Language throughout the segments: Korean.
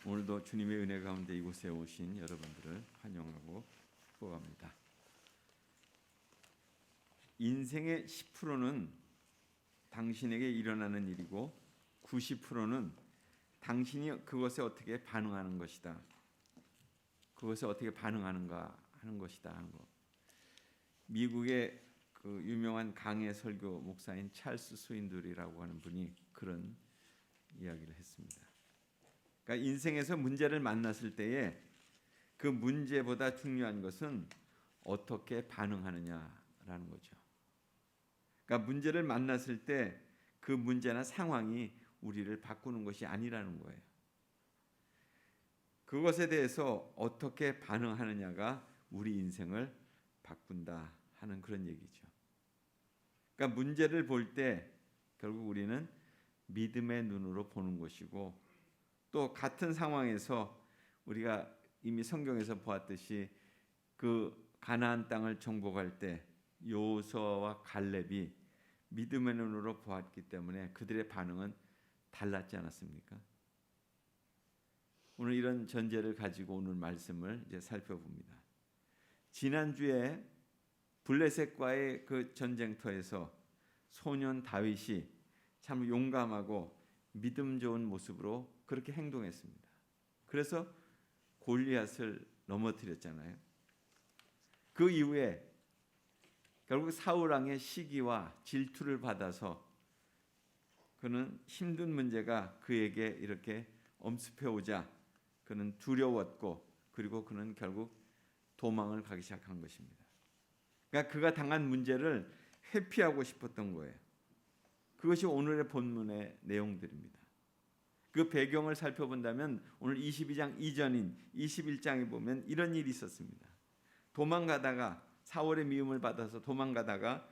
오늘도 주님의 은혜 가운데 이곳에 오신 여러분들을 환영하고 축복합니다. 인생의 10%는 당신에게 일어나는 일이고 90%는 당신이 그것에 어떻게 반응하는 것이다. 그것에 어떻게 반응하는가 하는 것이다 하는 거. 미국의 그 유명한 강해 설교 목사인 찰스 스윈들이라고 하는 분이 그런 이야기를 했습니다. 그러니까 인생에서 문제를 만났을 때에 그 문제보다 중요한 것은 어떻게 반응하느냐라는 거죠. 그러니까 문제를 만났을 때 그 문제나 상황이 우리를 바꾸는 것이 아니라는 거예요. 그것에 대해서 어떻게 반응하느냐가 우리 인생을 바꾼다 하는 그런 얘기죠. 그러니까 문제를 볼 때 결국 우리는 믿음의 눈으로 보는 것이고, 또 같은 상황에서 우리가 이미 성경에서 보았듯이 그 가나안 땅을 정복할 때 여호수아와 갈렙이 믿음의 눈으로 보았기 때문에 그들의 반응은 달랐지 않았습니까? 오늘 이런 전제를 가지고 오늘 말씀을 이제 살펴봅니다. 지난주에 블레셋과의 그 전쟁터에서 소년 다윗이 참 용감하고 믿음 좋은 모습으로 그렇게 행동했습니다. 그래서 골리앗을 넘어뜨렸잖아요. 그 이후에 결국 사울 왕의 시기와 질투를 받아서 그는 힘든 문제가 그에게 이렇게 엄습해 오자 그는 두려웠고, 그리고 그는 결국 도망을 가기 시작한 것입니다. 그러니까 그가 당한 문제를 회피하고 싶었던 거예요. 그것이 오늘의 본문의 내용들입니다. 그 배경을 살펴본다면 오늘 22장 이전인 21장에 보면 이런 일이 있었습니다. 도망가다가 사울의 미움을 받아서 도망가다가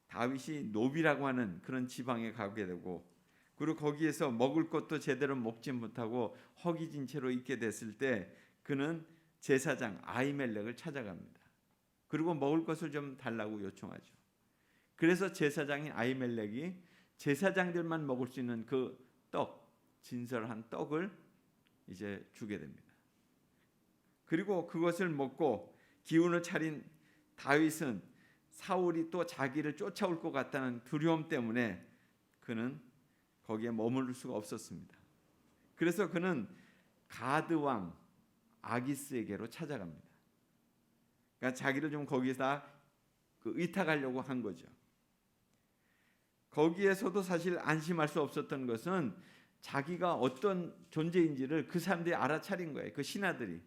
다윗이 노비라고 하는 그런 지방에 가게 되고, 그리고 거기에서 먹을 것도 제대로 먹지 못하고 허기진 채로 있게 됐을 때 그는 제사장 아히멜렉을 찾아갑니다. 그리고 먹을 것을 좀 달라고 요청하죠. 그래서 제사장인 아히멜렉이 제사장들만 먹을 수 있는 그 떡, 진설한 떡을 이제 주게 됩니다. 그리고 그것을 먹고 기운을 차린 다윗은 사울이 또 자기를 쫓아올 것 같다는 두려움 때문에 그는 거기에 머무를 수가 없었습니다. 그래서 그는 가드 왕 아기스에게로 찾아갑니다. 그러니까 자기를 좀 거기서 의탁하려고 한 거죠. 거기에서도 사실 안심할 수 없었던 것은 자기가 어떤 존재인지를 그 사람들이 알아차린 거예요. 그 신하들이.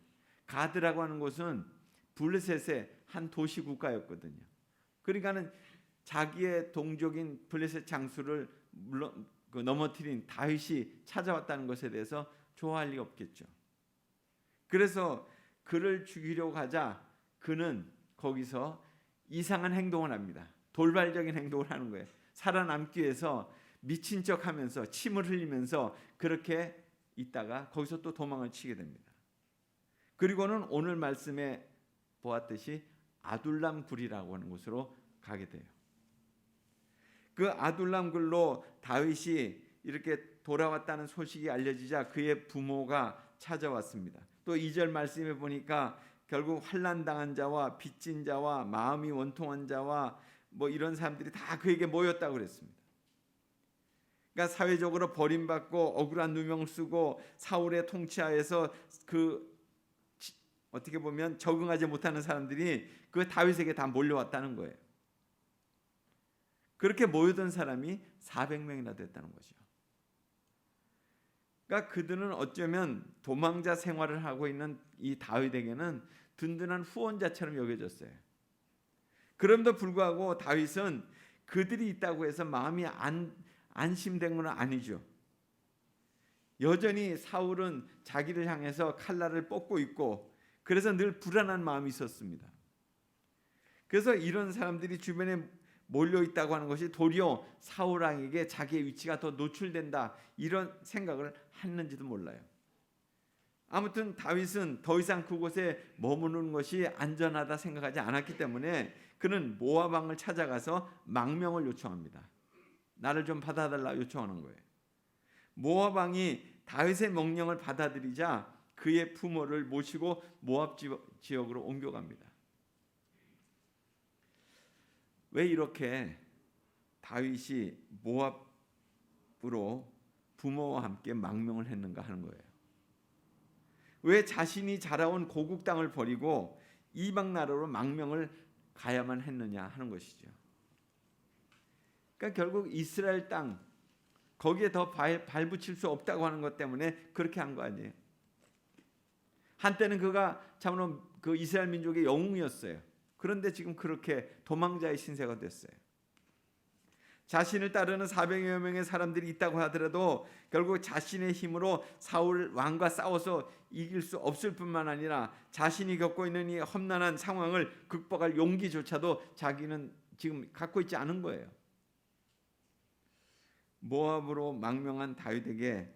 가드라고 하는 곳은 블레셋의 한 도시 국가였거든요. 그러니까는 자기의 동족인 블레셋 장수를 물론 넘어뜨린 다윗이 찾아왔다는 것에 대해서 좋아할 리 없겠죠. 그래서 그를 죽이려고 하자 그는 거기서 이상한 행동을 합니다. 돌발적인 행동을 하는 거예요. 살아남기 위해서 미친 척하면서 침을 흘리면서 그렇게 있다가 거기서 또 도망을 치게 됩니다. 그리고는 오늘 말씀에 보았듯이 아둘람 굴이라고 하는 곳으로 가게 돼요. 그 아둘람 굴로 다윗이 이렇게 돌아왔다는 소식이 알려지자 그의 부모가 찾아왔습니다. 또 2절 말씀에 보니까 결국 환난 당한 자와 빚진 자와 마음이 원통한 자와 뭐 이런 사람들이 다 그에게 모였다고 그랬습니다. 그러니까 사회적으로 버림받고 억울한 누명을 쓰고 사울의 통치하에서 그 어떻게 보면 적응하지 못하는 사람들이 그 다윗에게 다 몰려왔다는 거예요. 그렇게 모여든 사람이 400명이나 됐다는 거죠. 그러니까 그들은 어쩌면 도망자 생활을 하고 있는 이 다윗에게는 든든한 후원자처럼 여겨졌어요. 그럼에도 불구하고 다윗은 그들이 있다고 해서 마음이 안심된 건 아니죠. 여전히 사울은 자기를 향해서 칼날을 뻗고 있고, 그래서 늘 불안한 마음이 있었습니다. 그래서 이런 사람들이 주변에 몰려 있다고 하는 것이 도리어 사울 왕에게 자기의 위치가 더 노출된다, 이런 생각을 했는지도 몰라요. 아무튼 다윗은 더 이상 그곳에 머무는 것이 안전하다 생각하지 않았기 때문에 그는 모압 왕을 찾아가서 망명을 요청합니다. 나를 좀 받아달라 요청하는 거예요. 모압 왕이 다윗의 명령을 받아들이자 그의 부모를 모시고 모압 지역으로 옮겨갑니다. 왜 이렇게 다윗이 모압으로 부모와 함께 망명을 했는가 하는 거예요. 왜 자신이 자라온 고국 땅을 버리고 이방 나라로 망명을 가야만 했느냐 하는 것이죠. 그러니까 결국 이스라엘 땅 거기에 더 발붙일 수 없다고 하는 것 때문에 그렇게 한 거 아니에요. 한때는 그가 참으로 그 이스라엘 민족의 영웅이었어요. 그런데 지금 그렇게 도망자의 신세가 됐어요. 자신을 따르는 400여 명의 사람들이 있다고 하더라도 결국 자신의 힘으로 사울 왕과 싸워서 이길 수 없을 뿐만 아니라 자신이 겪고 있는 이 험난한 상황을 극복할 용기조차도 자기는 지금 갖고 있지 않은 거예요. 모압으로 망명한 다윗에게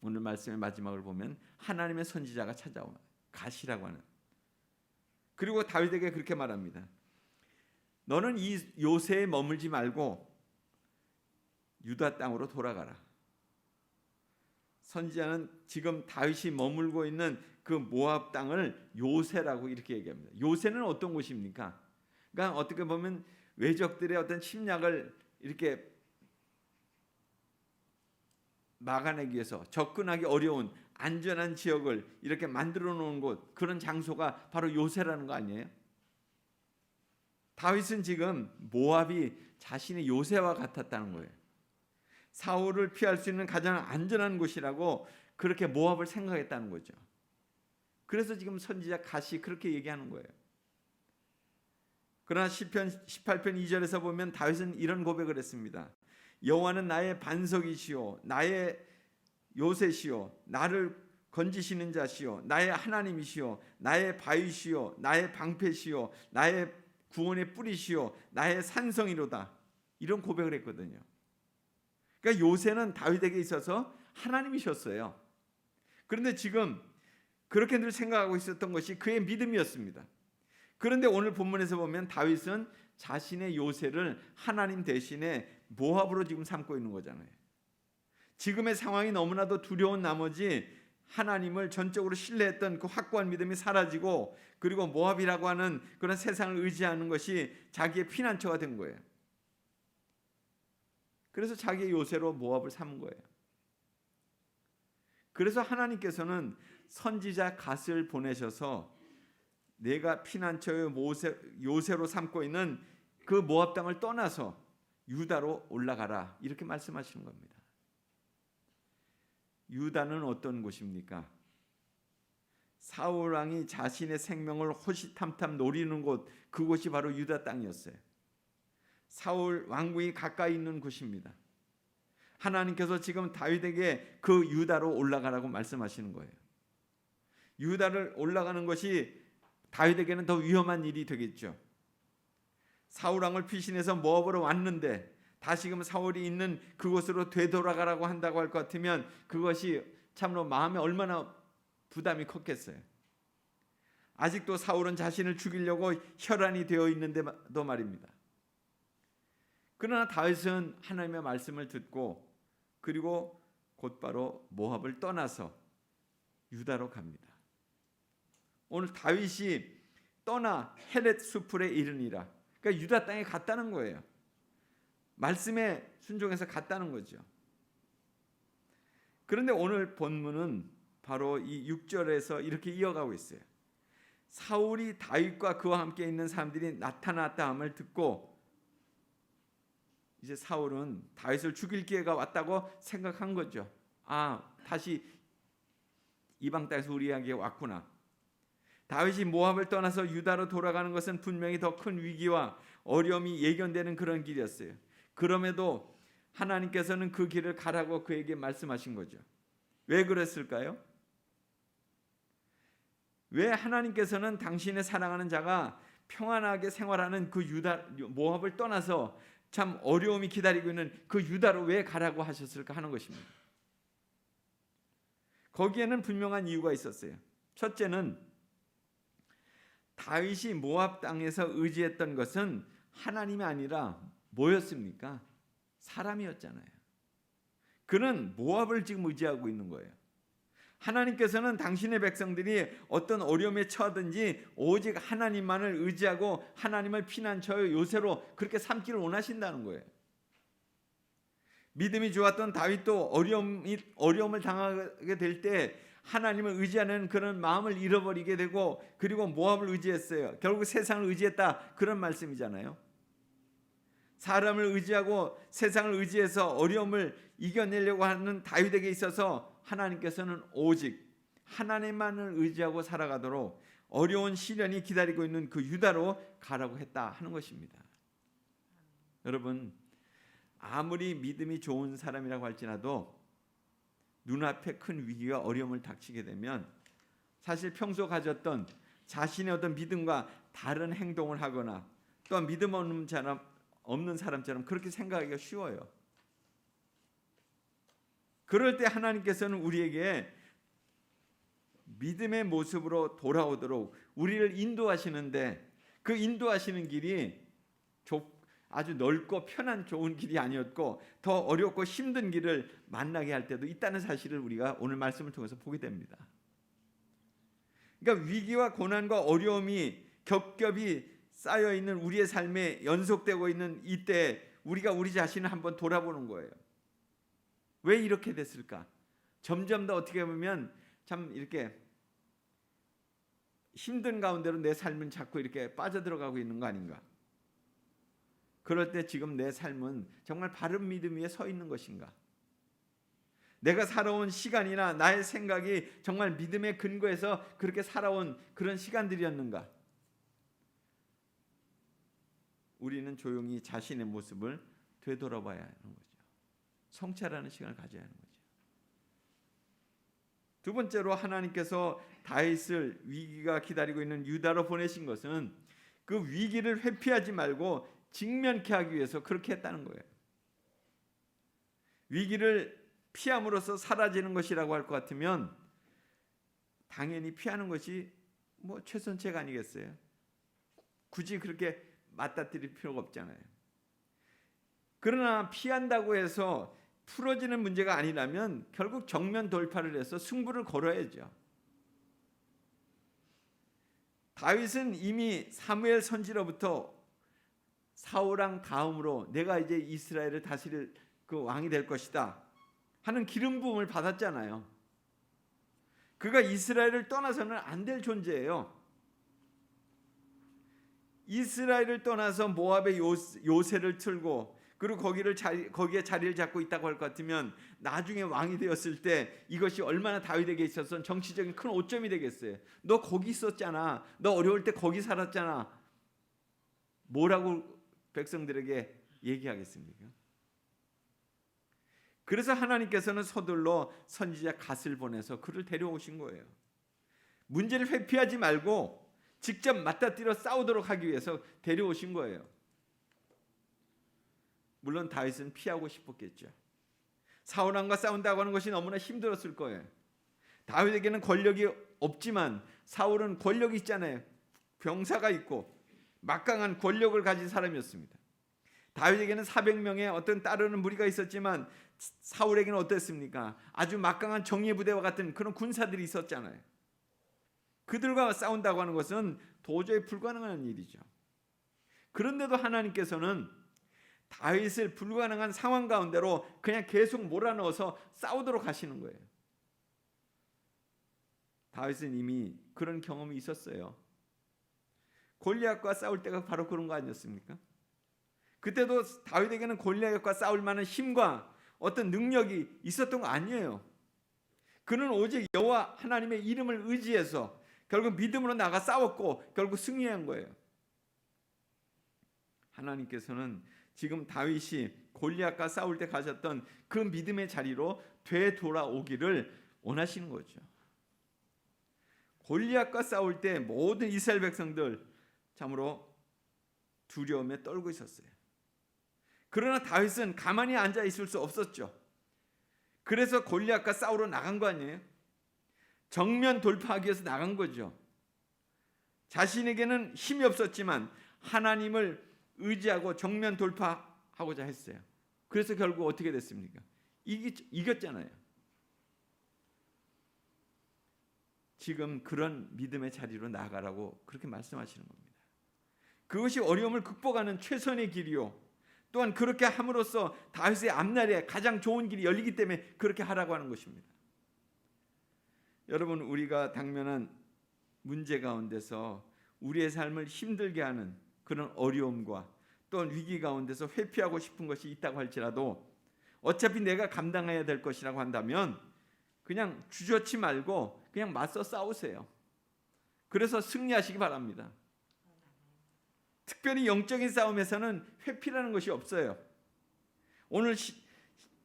오늘 말씀의 마지막을 보면 하나님의 선지자가 찾아와 가시라고 하는. 그리고 다윗에게 그렇게 말합니다. 너는 이 요새에 머물지 말고 유다 땅으로 돌아가라. 선지자는 지금 다윗이 머물고 있는 그 모압 땅을 요새라고 이렇게 얘기합니다. 요새는 어떤 곳입니까? 그러니까 어떻게 보면 외적들의 어떤 침략을 이렇게 막아내기 위해서 접근하기 어려운 안전한 지역을 이렇게 만들어 놓은 곳, 그런 장소가 바로 요새라는 거 아니에요? 다윗은 지금 모압이 자신의 요새와 같았다는 거예요. 사울을 피할 수 있는 가장 안전한 곳이라고 그렇게 모압을 생각했다는 거죠. 그래서 지금 선지자 갓이 그렇게 얘기하는 거예요. 그러나 시편 18편 2절에서 보면 다윗은 이런 고백을 했습니다. 여호와는 나의 반석이시오 나의 요새시오 나를 건지시는 자시오 나의 하나님이시오 나의 바위시오 나의 방패시오 나의 구원의 뿌리시오 나의 산성이로다. 이런 고백을 했거든요. 그러니까 요새는 다윗에게 있어서 하나님이셨어요. 그런데 지금 그렇게 늘 생각하고 있었던 것이 그의 믿음이었습니다. 그런데 오늘 본문에서 보면 다윗은 자신의 요새를 하나님 대신에 모압으로 지금 삼고 있는 거잖아요. 지금의 상황이 너무나도 두려운 나머지 하나님을 전적으로 신뢰했던 그 확고한 믿음이 사라지고 그리고 모압이라고 하는 그런 세상을 의지하는 것이 자기의 피난처가 된 거예요. 그래서 자기의 요새로 모압을 삼은 거예요. 그래서 하나님께서는 선지자 갓을 보내셔서 내가 피난처의 요새로 삼고 있는 그 모압 땅을 떠나서 유다로 올라가라 이렇게 말씀하시는 겁니다. 유다는 어떤 곳입니까? 사울 왕이 자신의 생명을 호시탐탐 노리는 곳, 그곳이 바로 유다 땅이었어요. 사울 왕궁이 가까이 있는 곳입니다. 하나님께서 지금 다윗에게 그 유다로 올라가라고 말씀하시는 거예요. 유다를 올라가는 것이 다윗에게는 더 위험한 일이 되겠죠. 사울 왕을 피신해서 모압으로 왔는데 다시금 사울이 있는 그곳으로 되돌아가라고 한다고 할 것 같으면 그것이 참으로 마음에 얼마나 부담이 컸겠어요. 아직도 사울은 자신을 죽이려고 혈안이 되어 있는데도 말입니다. 그러나 다윗은 하나님의 말씀을 듣고 그리고 곧바로 모압을 떠나서 유다로 갑니다. 오늘 다윗이 떠나 헤렛 수풀에 이르니라. 그러니까 유다 땅에 갔다는 거예요. 말씀에 순종해서 갔다는 거죠. 그런데 오늘 본문은 바로 이 6절에서 이렇게 이어가고 있어요. 사울이 다윗과 그와 함께 있는 사람들이 나타났다 함을 듣고 이제 사울은 다윗을 죽일 기회가 왔다고 생각한 거죠. 다시 이방 땅에서 우리에게 왔구나. 다윗이 모압을 떠나서 유다로 돌아가는 것은 분명히 더 큰 위기와 어려움이 예견되는 그런 길이었어요. 그럼에도 하나님께서는 그 길을 가라고 그에게 말씀하신 거죠. 왜 그랬을까요? 왜 하나님께서는 당신의 사랑하는 자가 평안하게 생활하는 그 모압을 떠나서 참 어려움이 기다리고 있는 그 유다로 왜 가라고 하셨을까 하는 것입니다. 거기에는 분명한 이유가 있었어요. 첫째는 다윗이 모압 땅에서 의지했던 것은 하나님이 아니라 뭐였습니까? 사람이었잖아요. 그는 모압을 지금 의지하고 있는 거예요. 하나님께서는 당신의 백성들이 어떤 어려움에 처하든지 오직 하나님만을 의지하고 하나님을 피난처요 요새로 그렇게 삼기를 원하신다는 거예요. 믿음이 좋았던 다윗도 어려움을 당하게 될 때 하나님을 의지하는 그런 마음을 잃어버리게 되고 그리고 모압을 의지했어요. 결국 세상을 의지했다 그런 말씀이잖아요. 사람을 의지하고 세상을 의지해서 어려움을 이겨내려고 하는 다윗에게 있어서 하나님께서는 오직 하나님만을 의지하고 살아가도록 어려운 시련이 기다리고 있는 그 유다로 가라고 했다 하는 것입니다. 여러분, 아무리 믿음이 좋은 사람이라고 할지라도 눈앞에 큰 위기와 어려움을 닥치게 되면 사실 평소 가졌던 자신의 어떤 믿음과 다른 행동을 하거나 또한 믿음 없는 사람처럼 그렇게 생각하기가 쉬워요. 그럴 때 하나님께서는 우리에게 믿음의 모습으로 돌아오도록 우리를 인도하시는데 그 인도하시는 길이 아주 넓고 편한 좋은 길이 아니었고 더 어렵고 힘든 길을 만나게 할 때도 있다는 사실을 우리가 오늘 말씀을 통해서 보게 됩니다. 그러니까 위기와 고난과 어려움이 겹겹이 쌓여 있는 우리의 삶에 연속되고 있는 이때 우리가 우리 자신을 한번 돌아보는 거예요. 왜 이렇게 됐을까? 점점 더 어떻게 보면 참 이렇게 힘든 가운데로 내 삶은 자꾸 이렇게 빠져들어가고 있는 거 아닌가? 그럴 때 지금 내 삶은 정말 바른 믿음 위에 서 있는 것인가? 내가 살아온 시간이나 나의 생각이 정말 믿음의 근거에서 그렇게 살아온 그런 시간들이었는가? 우리는 조용히 자신의 모습을 되돌아봐야 하는 거죠. 성찰하는 시간을 가져야 하는 거죠. 두 번째로 하나님께서 다윗을 위기가 기다리고 있는 유다로 보내신 것은 그 위기를 회피하지 말고 직면케 하기 위해서 그렇게 했다는 거예요. 위기를 피함으로써 사라지는 것이라고 할 것 같으면 당연히 피하는 것이 뭐 최선책 아니겠어요? 굳이 그렇게 맞닥뜨릴 필요가 없잖아요. 그러나 피한다고 해서 풀어지는 문제가 아니라면 결국 정면 돌파를 해서 승부를 걸어야죠. 다윗은 이미 사무엘 선지로부터 사울왕 다음으로 내가 이제 이스라엘을 다스릴 그 왕이 될 것이다 하는 기름 부음을 받았잖아요. 그가 이스라엘을 떠나서는 안 될 존재예요. 이스라엘을 떠나서 모압의 요새를 틀고 그리고 거기에 자리를 잡고 있다고 할 것 같으면 나중에 왕이 되었을 때 이것이 얼마나 다윗에게 있어서 정치적인 큰 오점이 되겠어요. 너 거기 있었잖아. 너 어려울 때 거기 살았잖아. 뭐라고 백성들에게 얘기하겠습니까? 그래서 하나님께서는 서둘러 선지자 갓을 보내서 그를 데려오신 거예요. 문제를 회피하지 말고 직접 맞닥뜨려 싸우도록 하기 위해서 데려오신 거예요. 물론 다윗은 피하고 싶었겠죠. 사울왕과 싸운다고 하는 것이 너무나 힘들었을 거예요. 다윗에게는 권력이 없지만 사울은 권력이 있잖아요. 병사가 있고 막강한 권력을 가진 사람이었습니다. 다윗에게는 400명의 어떤 따르는 무리가 있었지만 사울에게는 어땠습니까? 아주 막강한 정예 부대와 같은 그런 군사들이 있었잖아요. 그들과 싸운다고 하는 것은 도저히 불가능한 일이죠. 그런데도 하나님께서는 다윗을 불가능한 상황 가운데로 그냥 계속 몰아넣어서 싸우도록 하시는 거예요. 다윗은 이미 그런 경험이 있었어요. 골리앗과 싸울 때가 바로 그런 거 아니었습니까? 그때도 다윗에게는 골리앗과 싸울 만한 힘과 어떤 능력이 있었던 거 아니에요. 그는 오직 여호와 하나님의 이름을 의지해서 결국 믿음으로 나가 싸웠고 결국 승리한 거예요. 하나님께서는 지금 다윗이 골리앗과 싸울 때 가졌던 그 믿음의 자리로 되돌아오기를 원하시는 거죠. 골리앗과 싸울 때 모든 이스라엘 백성들 참으로 두려움에 떨고 있었어요. 그러나 다윗은 가만히 앉아 있을 수 없었죠. 그래서 골리앗과 싸우러 나간 거 아니에요? 정면 돌파하기 위해서 나간 거죠. 자신에게는 힘이 없었지만 하나님을 의지하고 정면 돌파하고자 했어요. 그래서 결국 어떻게 됐습니까? 이겼잖아요. 지금 그런 믿음의 자리로 나아가라고 그렇게 말씀하시는 겁니다. 그것이 어려움을 극복하는 최선의 길이요, 또한 그렇게 함으로써 다윗의 앞날에 가장 좋은 길이 열리기 때문에 그렇게 하라고 하는 것입니다. 여러분, 우리가 당면한 문제 가운데서 우리의 삶을 힘들게 하는 그런 어려움과 또한 위기 가운데서 회피하고 싶은 것이 있다고 할지라도 어차피 내가 감당해야 될 것이라고 한다면 그냥 주저치 말고 그냥 맞서 싸우세요. 그래서 승리하시기 바랍니다. 특별히 영적인 싸움에서는 회피라는 것이 없어요. 오늘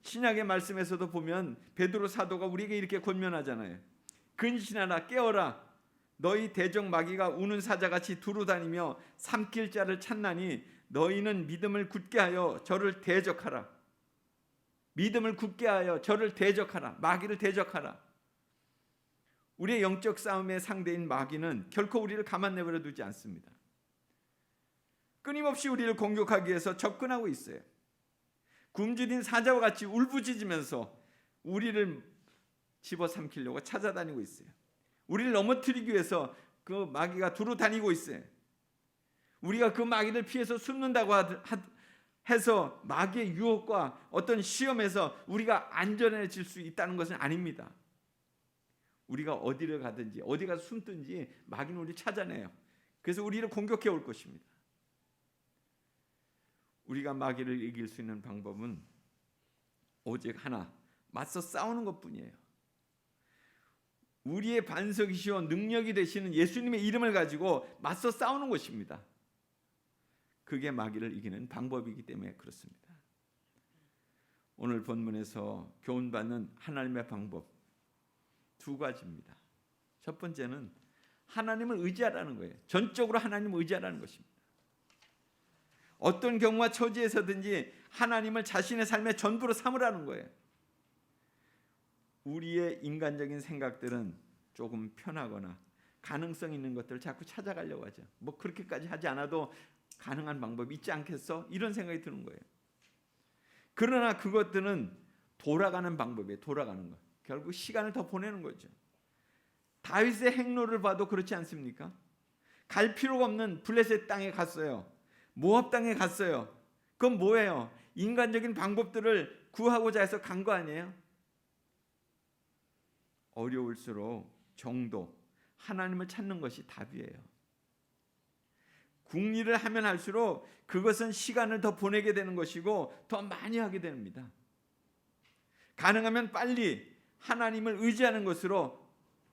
신약의 말씀에서도 보면 베드로 사도가 우리에게 이렇게 권면하잖아요. 근신하라, 깨어라. 너희 대적 마귀가 우는 사자같이 두루 다니며 삼킬 자를 찾나니 너희는 믿음을 굳게 하여 저를 대적하라. 믿음을 굳게 하여 저를 대적하라. 마귀를 대적하라. 우리의 영적 싸움의 상대인 마귀는 결코 우리를 가만 내버려 두지 않습니다. 끊임없이 우리를 공격하기 위해서 접근하고 있어요. 굶주린 사자와 같이 울부짖으면서 우리를 집어삼키려고 찾아다니고 있어요. 우리를 넘어뜨리기 위해서 그 마귀가 두루 다니고 있어요. 우리가 그 마귀를 피해서 숨는다고 해서 마귀의 유혹과 어떤 시험에서 우리가 안전해질 수 있다는 것은 아닙니다. 우리가 어디를 가든지 어디 가서 숨든지 마귀는 우리를 찾아내요. 그래서 우리를 공격해 올 것입니다. 우리가 마귀를 이길 수 있는 방법은 오직 하나, 맞서 싸우는 것뿐이에요. 우리의 반석이시오 능력이 되시는 예수님의 이름을 가지고 맞서 싸우는 것입니다. 그게 마귀를 이기는 방법이기 때문에 그렇습니다. 오늘 본문에서 교훈받는 하나님의 방법 두 가지입니다. 첫 번째는 하나님을 의지하라는 거예요. 전적으로 하나님을 의지하라는 것입니다. 어떤 경우와 처지에서든지 하나님을 자신의 삶의 전부로 삼으라는 거예요. 우리의 인간적인 생각들은 조금 편하거나 가능성 있는 것들을 자꾸 찾아가려고 하죠. 뭐 그렇게까지 하지 않아도 가능한 방법이 있지 않겠어? 이런 생각이 드는 거예요. 그러나 그것들은 돌아가는 방법이에요. 돌아가는 것. 결국 시간을 더 보내는 거죠. 다윗의 행로를 봐도 그렇지 않습니까? 갈 필요가 없는 블레셋 땅에 갔어요. 모압 땅에 갔어요. 그건 뭐예요? 인간적인 방법들을 구하고자 해서 간 거 아니에요? 어려울수록 정도, 하나님을 찾는 것이 답이에요. 궁리를 하면 할수록 그것은 시간을 더 보내게 되는 것이고 더 많이 하게 됩니다. 가능하면 빨리 하나님을 의지하는 것으로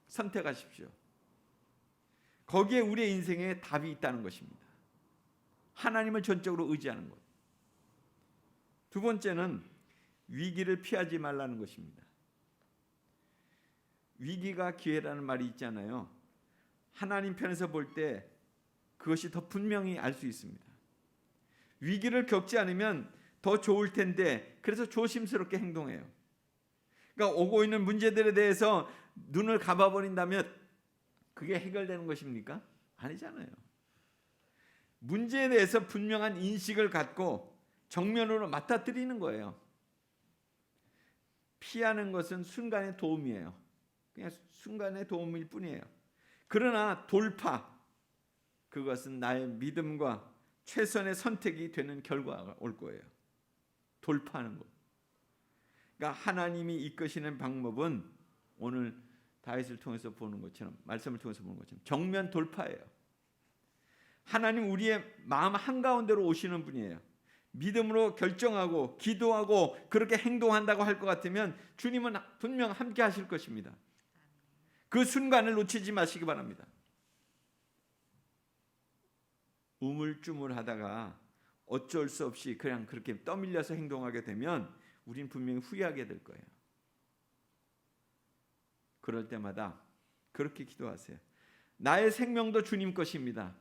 선택하십시오. 거기에 우리의 인생에 답이 있다는 것입니다. 하나님을 전적으로 의지하는 것. 두 번째는 위기를 피하지 말라는 것입니다. 위기가 기회라는 말이 있잖아요. 하나님 편에서 볼 때 그것이 더 분명히 알 수 있습니다. 위기를 겪지 않으면 더 좋을 텐데 그래서 조심스럽게 행동해요. 그러니까 오고 있는 문제들에 대해서 눈을 감아버린다면 그게 해결되는 것입니까? 아니잖아요. 문제에 대해서 분명한 인식을 갖고 정면으로 맞닥뜨리는 거예요. 피하는 것은 순간의 도움이에요. 그냥 순간의 도움일 뿐이에요. 그러나 돌파, 그것은 나의 믿음과 최선의 선택이 되는 결과가 올 거예요. 돌파하는 것. 그러니까 하나님이 이끄시는 방법은 오늘 다윗을 통해서 보는 것처럼, 말씀을 통해서 보는 것처럼 정면 돌파예요. 하나님 우리의 마음 한가운데로 오시는 분이에요. 믿음으로 결정하고 기도하고 그렇게 행동한다고 할 것 같으면 주님은 분명 함께 하실 것입니다. 그 순간을 놓치지 마시기 바랍니다. 우물쭈물하다가 어쩔 수 없이 그냥 그렇게 떠밀려서 행동하게 되면 우린 분명히 후회하게 될 거예요. 그럴 때마다 그렇게 기도하세요. 나의 생명도 주님 것입니다.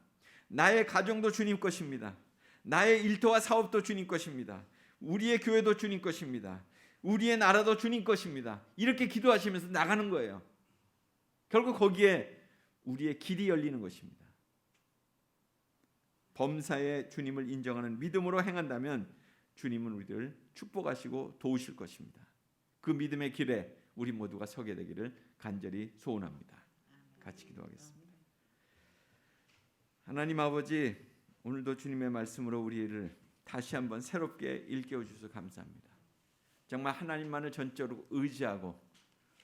나의 가정도 주님 것입니다. 나의 일터와 사업도 주님 것입니다. 우리의 교회도 주님 것입니다. 우리의 나라도 주님 것입니다. 이렇게 기도하시면서 나가는 거예요. 결국 거기에 우리의 길이 열리는 것입니다. 범사에 주님을 인정하는 믿음으로 행한다면 주님은 우리를 축복하시고 도우실 것입니다. 그 믿음의 길에 우리 모두가 서게 되기를 간절히 소원합니다. 같이 기도하겠습니다. 하나님 아버지, 오늘도 주님의 말씀으로 우리를 다시 한번 새롭게 일깨워 주셔서 감사합니다. 정말 하나님만을 전적으로 의지하고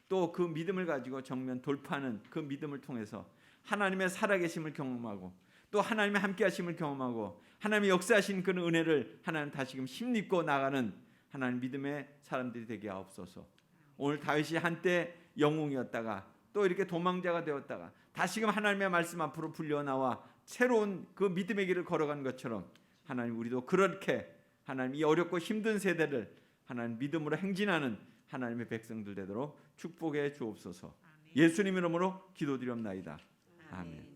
또 그 믿음을 가지고 정면 돌파하는 그 믿음을 통해서 하나님의 살아계심을 경험하고 또 하나님의 함께하심을 경험하고 하나님의 역사하신 그 은혜를 하나님 다시금 힘입고 나가는 하나님 믿음의 사람들이 되게 하옵소서. 오늘 다윗이 한때 영웅이었다가 또 이렇게 도망자가 되었다가 다시금 하나님의 말씀 앞으로 불려나와 새로운 그 믿음의 길을 걸어간 것처럼 하나님 우리도 그렇게 하나님 이 어렵고 힘든 세대를 하나님 믿음으로 행진하는 하나님의 백성들 되도록 축복해 주옵소서. 예수님 이름으로 기도드리옵나이다. 아멘.